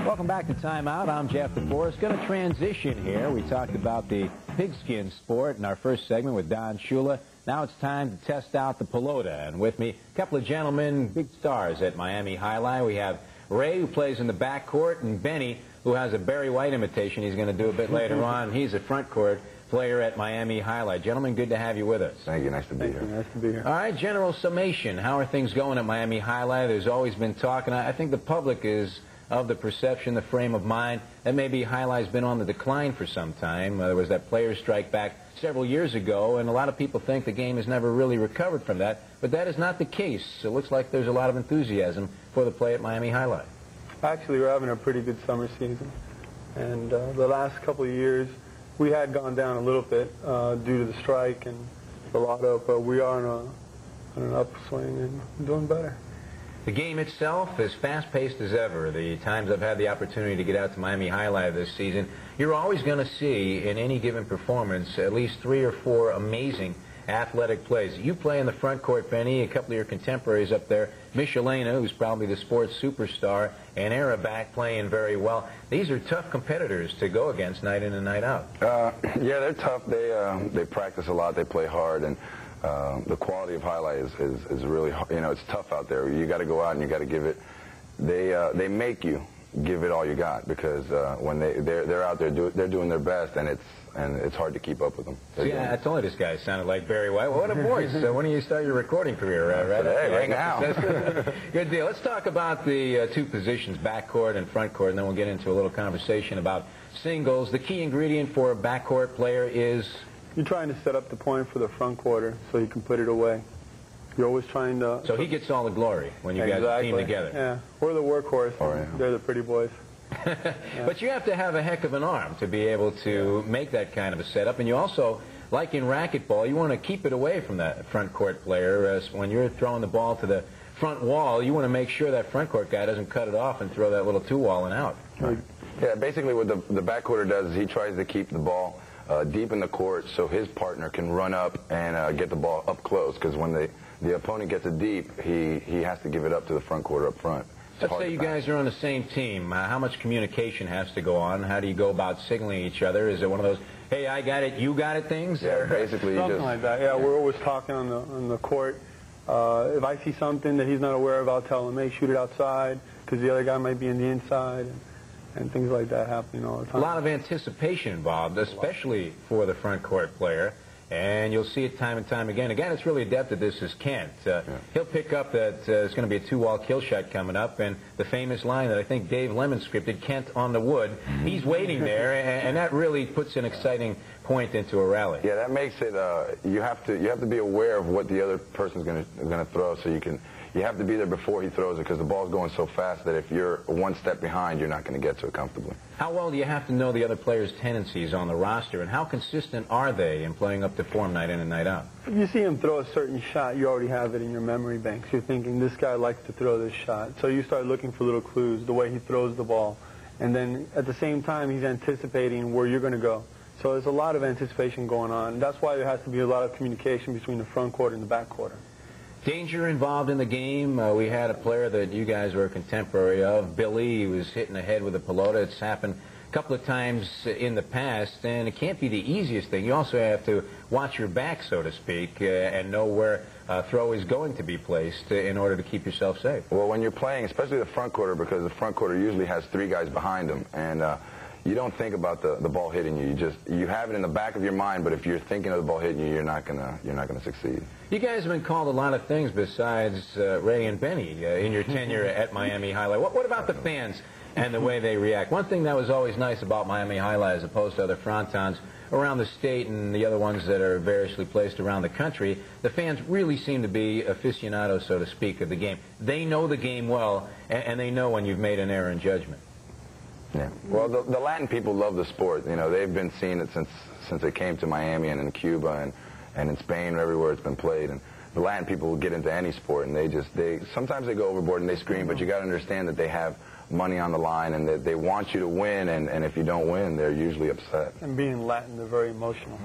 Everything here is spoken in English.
Welcome back to Time Out. I'm Jeff DeForest. Going to transition here. We talked about the pigskin sport in our first segment with Don Shula. Now it's time to test out the pelota. And with me, a couple of gentlemen, big stars at Miami Jai-alai. We have Ray, who plays in the backcourt, and Benny, who has a Barry White imitation he's going to do a bit later on. He's a front court player at Miami Jai-alai. Gentlemen, good to have you with us. Thank you. Nice to be here. Nice to be here. All right, general summation. How are things going at Miami Jai-alai? There's always been talk, and I think the public is of the perception, the frame of mind, that maybe Jai-alai's been on the decline for some time. There was that players' strike back several years ago, and a lot of people think the game has never really recovered from that, but that is not the case. It looks like there's a lot of enthusiasm for the play at Miami Jai-alai. Actually, we're having a pretty good summer season, and the last couple of years we had gone down a little bit due to the strike and the lotto, but we are on an upswing and doing better. The game itself is fast-paced as ever. The times I've had the opportunity to get out to Miami Jai-alai this season, you're always going to see in any given performance at least 3 or 4 amazing athletic plays. You play in the front court, Benny, a couple of your contemporaries up there, Michelena, who's probably the sports superstar, and Era back playing very well. These are tough competitors to go against night in and night out. Yeah, they're tough. They practice a lot. They play hard, and the quality of Jai-alai is really, you know, it's tough out there. You got to go out and you got to give it. They make you give it all you got, because when they're out there, they're doing their best, and it's hard to keep up with them. Yeah, I told you this guy sounded like Barry White. Well, what a voice. When do you start your recording career? Right now. Good deal. Let's talk about the 2 positions, backcourt and frontcourt, and then we'll get into a little conversation about singles. The key ingredient for a backcourt player is? You're trying to set up the point for the front quarter so you can put it away. You're always trying to... So he gets all the glory when you guys team together. Yeah, we're the workhorse. Oh, yeah. They're the pretty boys. Yeah. But you have to have a heck of an arm to be able to make that kind of a setup. And you also, like in racquetball, you want to keep it away from that front court player. When you're throwing the ball to the front wall, you want to make sure that front court guy doesn't cut it off and throw that little 2-wall and out. Right. Yeah, basically what the backcourter does is he tries to keep the ball deep in the court so his partner can run up and get the ball up close, because when the opponent gets it deep, he has to give it up to the front quarter up front. Let's say you guys are on the same team. How much communication has to go on? How do you go about signaling each other? Is it one of those, hey, I got it, you got it things? Yeah, basically you something like that. Yeah, we're always talking on the court. If I see something that he's not aware of, I'll tell him, hey, shoot it outside, because the other guy might be in the inside. And things like that happening all the time. A lot of anticipation involved, especially for the front court player. And you'll see it time and time again. Again, it's really adept at this is Kent. He'll pick up that there's going to be a 2-wall kill shot coming up, and the famous line that I think Dave Lemon scripted, Kent on the wood. He's waiting there, and that really puts an exciting point into a rally. Yeah, that makes it. You have to be aware of what the other person's going to throw, so you have to be there before he throws it, because the ball's going so fast that if you're one step behind, you're not going to get to it comfortably. How well do you have to know the other players' tendencies on the roster, and how consistent are they in playing up to form night in and night out? If you see him throw a certain shot, you already have it in your memory banks. You're thinking, this guy likes to throw this shot. So you start looking for little clues, the way he throws the ball. And then at the same time, he's anticipating where you're going to go. So there's a lot of anticipation going on. That's why there has to be a lot of communication between the front court and the back quarter. Danger involved in the game. We had a player that you guys were a contemporary of, Billy. He was hitting the head with a pelota. It's happened a couple of times in the past, and it can't be the easiest thing. You also have to watch your back, so to speak, and know where a throw is going to be placed in order to keep yourself safe. Well, when you're playing, especially the front quarter, because the front quarter usually has 3 guys behind him, and you don't think about the ball hitting you. You have it in the back of your mind, but if you're thinking of the ball hitting you, you're not gonna succeed. You guys have been called a lot of things besides Ray and Benny in your tenure at Miami Jai-alai. What about the fans and the way they react? One thing that was always nice about Miami Jai-alai, as opposed to other frontons around the state and the other ones that are variously placed around the country, the fans really seem to be aficionados, so to speak, of the game. They know the game well, and they know when you've made an error in judgment. Yeah. Well, the Latin people love the sport. You know, they've been seeing it since they came to Miami and in Cuba and in Spain and everywhere it's been played. And the Latin people will get into any sport, and sometimes they go overboard and they scream, but you got to understand that they have money on the line and that they want you to win, and if you don't win, they're usually upset. And being Latin, they're very emotional.